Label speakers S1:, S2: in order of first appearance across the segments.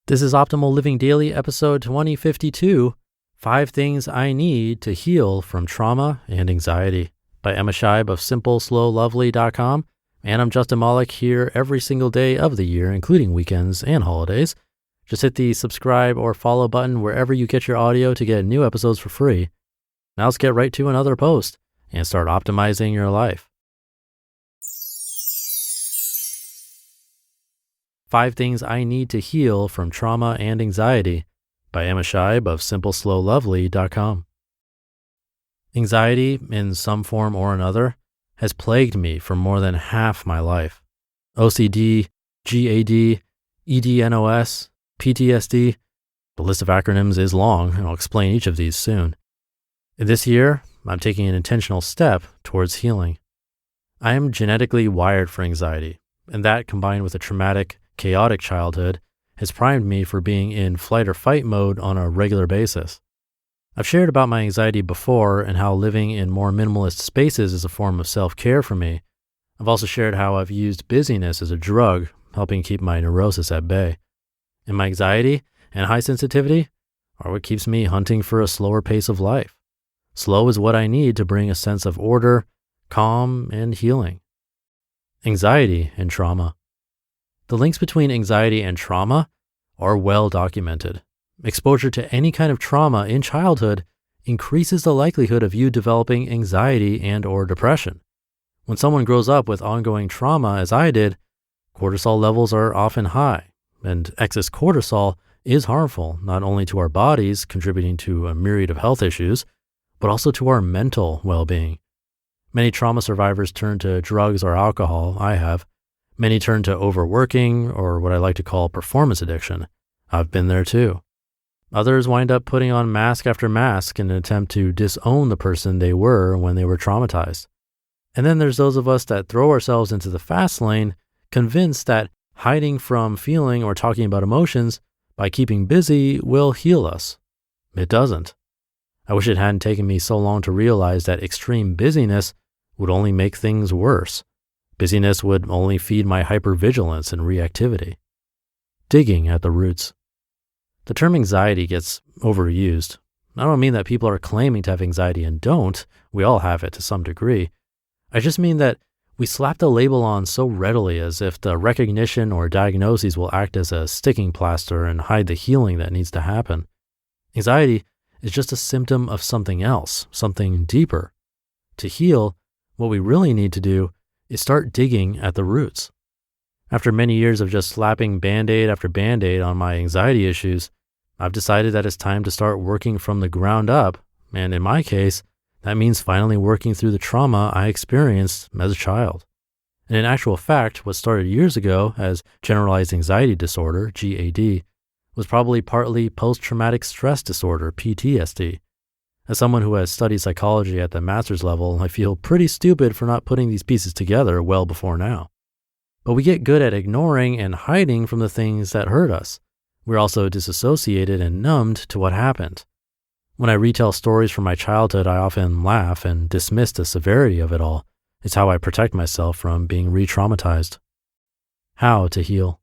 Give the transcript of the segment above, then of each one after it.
S1: This is Optimal Living Daily, episode 2052, 5 Things I Need to Heal from Trauma and Anxiety by Scheib of SimpleSlowLovely.com. And I'm Justin Malik here every single day of the year, including weekends and holidays. Just hit the subscribe or follow button wherever you get your audio to get new episodes for free. Now let's get right to another post and start optimizing your life. 5 Things I Need to Heal from Trauma and Anxiety by Scheib of SimpleSlowLovely.com. Anxiety, in some form or another, has plagued me for more than half my life. OCD, GAD, EDNOS, PTSD. The list of acronyms is long, and I'll explain each of these soon. This year, I'm taking an intentional step towards healing. I am genetically wired for anxiety, and that, combined with a traumatic, chaotic childhood, has primed me for being in flight or fight mode on a regular basis. I've shared about my anxiety before and how living in more minimalist spaces is a form of self-care for me. I've also shared how I've used busyness as a drug, helping keep my neurosis at bay. And my anxiety and high sensitivity are what keeps me hunting for a slower pace of life. Slow is what I need to bring a sense of order, calm, and healing. Anxiety and trauma. The links between anxiety and trauma are well documented. Exposure to any kind of trauma in childhood increases the likelihood of you developing anxiety and/or depression. When someone grows up with ongoing trauma, as I did, cortisol levels are often high, and excess cortisol is harmful not only to our bodies, contributing to a myriad of health issues, but also to our mental well-being. Many trauma survivors turn to drugs or alcohol. I have. Many turn to overworking, or what I like to call performance addiction. I've been there too. Others wind up putting on mask after mask in an attempt to disown the person they were when they were traumatized. And then there's those of us that throw ourselves into the fast lane, convinced that hiding from feeling or talking about emotions by keeping busy will heal us. It doesn't. I wish it hadn't taken me so long to realize that extreme busyness would only make things worse. Busyness would only feed my hypervigilance and reactivity. Digging at the roots. The term anxiety gets overused. I don't mean that people are claiming to have anxiety and don't. We all have it to some degree. I just mean that we slap the label on so readily, as if the recognition or diagnoses will act as a sticking plaster and hide the healing that needs to happen. Anxiety is just a symptom of something else, something deeper. To heal, what we really need to do is start digging at the roots. After many years of just slapping Band-Aid after Band-Aid on my anxiety issues, I've decided that it's time to start working from the ground up, and in my case, that means finally working through the trauma I experienced as a child. And in actual fact, what started years ago as generalized anxiety disorder, GAD, was probably partly post-traumatic stress disorder, PTSD. As someone who has studied psychology at the master's level, I feel pretty stupid for not putting these pieces together well before now. But we get good at ignoring and hiding from the things that hurt us. We're also disassociated and numbed to what happened. When I retell stories from my childhood, I often laugh and dismiss the severity of it all. It's how I protect myself from being re-traumatized. How to heal.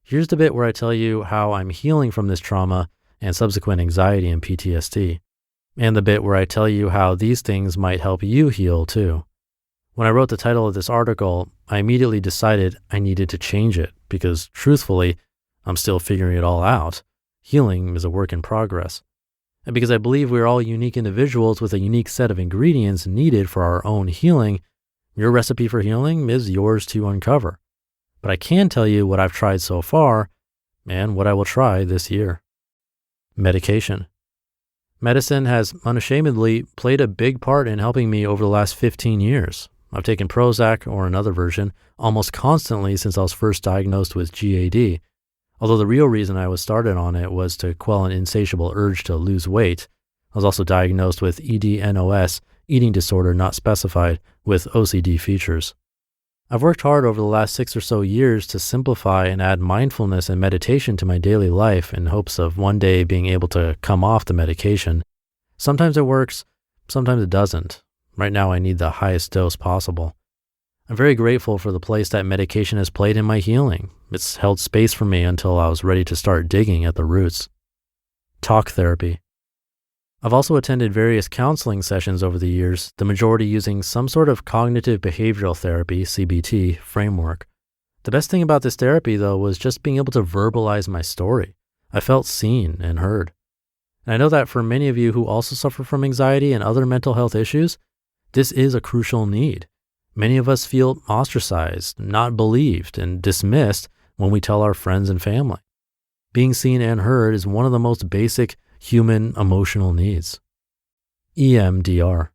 S1: Here's the bit where I tell you how I'm healing from this trauma and subsequent anxiety and PTSD. And the bit where I tell you how these things might help you heal too. When I wrote the title of this article, I immediately decided I needed to change it because, truthfully, I'm still figuring it all out. Healing is a work in progress. And because I believe we're all unique individuals with a unique set of ingredients needed for our own healing, your recipe for healing is yours to uncover. But I can tell you what I've tried so far and what I will try this year. Medication. Medicine has unashamedly played a big part in helping me over the last 15 years. I've taken Prozac, or another version, almost constantly since I was first diagnosed with GAD, although the real reason I was started on it was to quell an insatiable urge to lose weight. I was also diagnosed with EDNOS, eating disorder not specified, with OCD features. I've worked hard over the last 6 or so years to simplify and add mindfulness and meditation to my daily life in hopes of one day being able to come off the medication. Sometimes it works, sometimes it doesn't. Right now I need the highest dose possible. I'm very grateful for the place that medication has played in my healing. It's held space for me until I was ready to start digging at the roots. Talk therapy. I've also attended various counseling sessions over the years, the majority using some sort of cognitive behavioral therapy, CBT, framework. The best thing about this therapy, though, was just being able to verbalize my story. I felt seen and heard. And I know that for many of you who also suffer from anxiety and other mental health issues, this is a crucial need. Many of us feel ostracized, not believed, and dismissed when we tell our friends and family. Being seen and heard is one of the most basic human emotional needs. EMDR.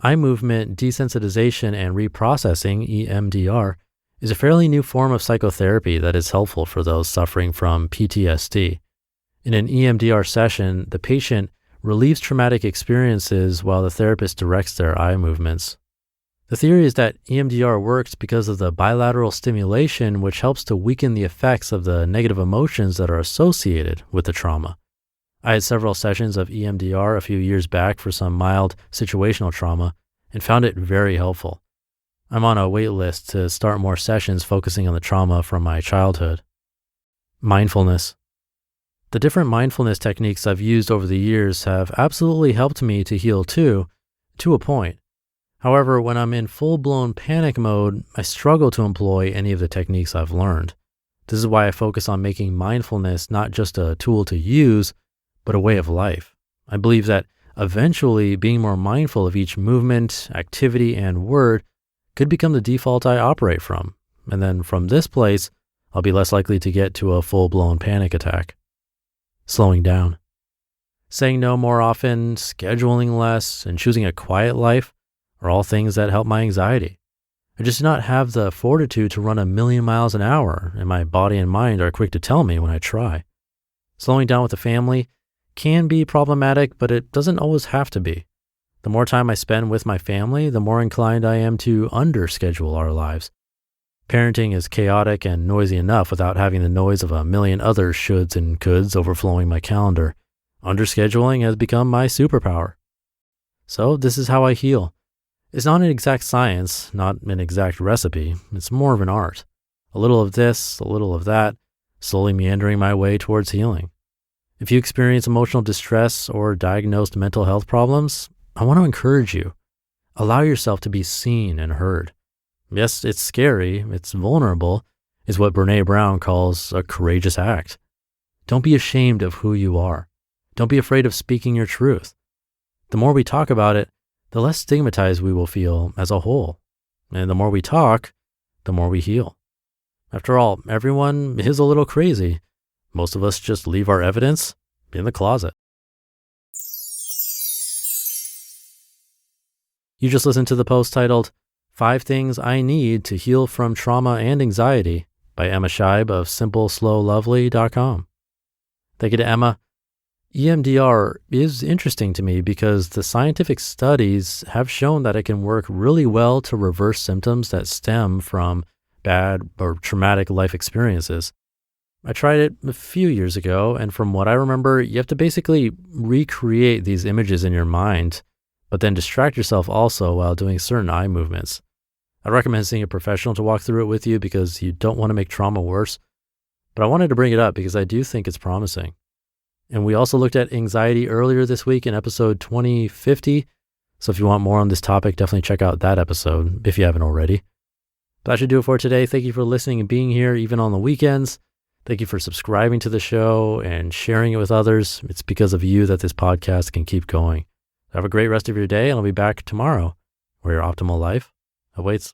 S1: Eye movement desensitization and reprocessing, EMDR, is a fairly new form of psychotherapy that is helpful for those suffering from PTSD. In an EMDR session, the patient relieves traumatic experiences while the therapist directs their eye movements. The theory is that EMDR works because of the bilateral stimulation, which helps to weaken the effects of the negative emotions that are associated with the trauma. I had several sessions of EMDR a few years back for some mild situational trauma and found it very helpful. I'm on a wait list to start more sessions focusing on the trauma from my childhood. Mindfulness. The different mindfulness techniques I've used over the years have absolutely helped me to heal too, to a point. However, when I'm in full-blown panic mode, I struggle to employ any of the techniques I've learned. This is why I focus on making mindfulness not just a tool to use, but a way of life. I believe that eventually being more mindful of each movement, activity, and word could become the default I operate from. And then from this place, I'll be less likely to get to a full-blown panic attack. Slowing down. Saying no more often, scheduling less, and choosing a quiet life are all things that help my anxiety. I just do not have the fortitude to run 1,000,000 miles an hour, and my body and mind are quick to tell me when I try. Slowing down with the family can be problematic, but it doesn't always have to be. The more time I spend with my family, the more inclined I am to underschedule our lives. Parenting is chaotic and noisy enough without having the noise of 1,000,000 other shoulds and coulds overflowing my calendar. Underscheduling has become my superpower. So this is how I heal. It's not an exact science, not an exact recipe. It's more of an art. A little of this, a little of that, slowly meandering my way towards healing. If you experience emotional distress or diagnosed mental health problems, I want to encourage you. Allow yourself to be seen and heard. Yes, it's scary, it's vulnerable, is what Brené Brown calls a courageous act. Don't be ashamed of who you are. Don't be afraid of speaking your truth. The more we talk about it, the less stigmatized we will feel as a whole. And the more we talk, the more we heal. After all, everyone is a little crazy. Most of us just leave our evidence in the closet. You just listened to the post titled, 5 Things I Need to Heal from Trauma and Anxiety by Emma Scheib of SimpleSlowLovely.com. Thank you to Emma. EMDR is interesting to me because the scientific studies have shown that it can work really well to reverse symptoms that stem from bad or traumatic life experiences. I tried it a few years ago, and from what I remember, you have to basically recreate these images in your mind, but then distract yourself also while doing certain eye movements. I'd recommend seeing a professional to walk through it with you because you don't want to make trauma worse. But I wanted to bring it up because I do think it's promising. And we also looked at anxiety earlier this week in episode 2050. So if you want more on this topic, definitely check out that episode if you haven't already. But that should do it for today. Thank you for listening and being here even on the weekends. Thank you for subscribing to the show and sharing it with others. It's because of you that this podcast can keep going. Have a great rest of your day, and I'll be back tomorrow where your optimal life awaits.